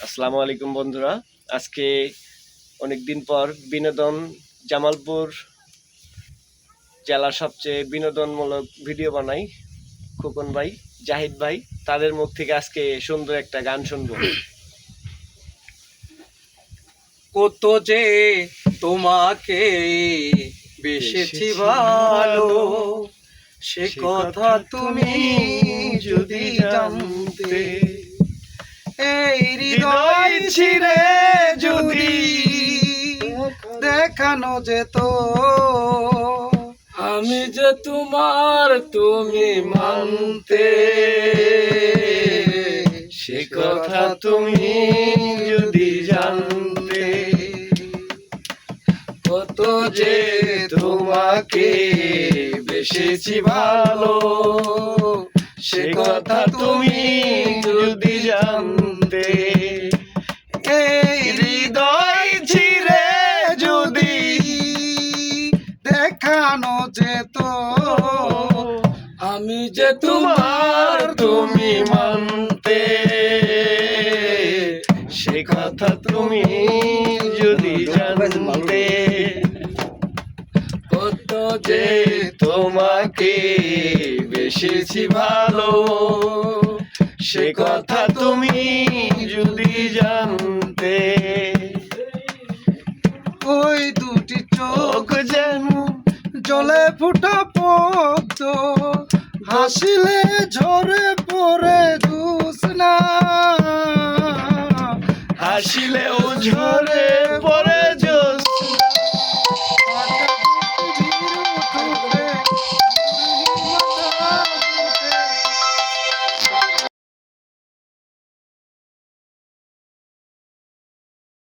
আসসালামু আলাইকুম বন্ধুরা। আজকে অনেকদিন পর বিনোদন জামালপুর জেলার সবচেয়ে বিনোদনমূলক ভিডিও বানাই খোকন ভাই, জাহিদ ভাই। তাদের মুখ থেকে আজকে সুন্দর একটা গান শুনবো। কত যে তোমাকে বেসেছি ভালো, সে কথা তুমি যদি জানতে। এই হৃদয় ছিঁড়ে যদি দেখানো যেত, আমি যে তোমার তুমি মানতে। সে কথা তুমি যদি জানতে, কত যে তোমাকে বেসেছি ভালো, সে কথা তুমি যদি জানতে। এই হৃদয় ছিঁড়ে যদি দেখানো যেত, আমি যে তোমার তুমি মানতে। সে কথা তুমি যদি জানতে, কত যে তোমাকে বেসেছি ভালো, সে কথা তুমি যদি জানতে। ওই দুটি চোখ চোখ যেন জলে ফুটা পদ্ম, হাসিলে ঝরে পড়ে জোছনা, হাসিলেও ঝরে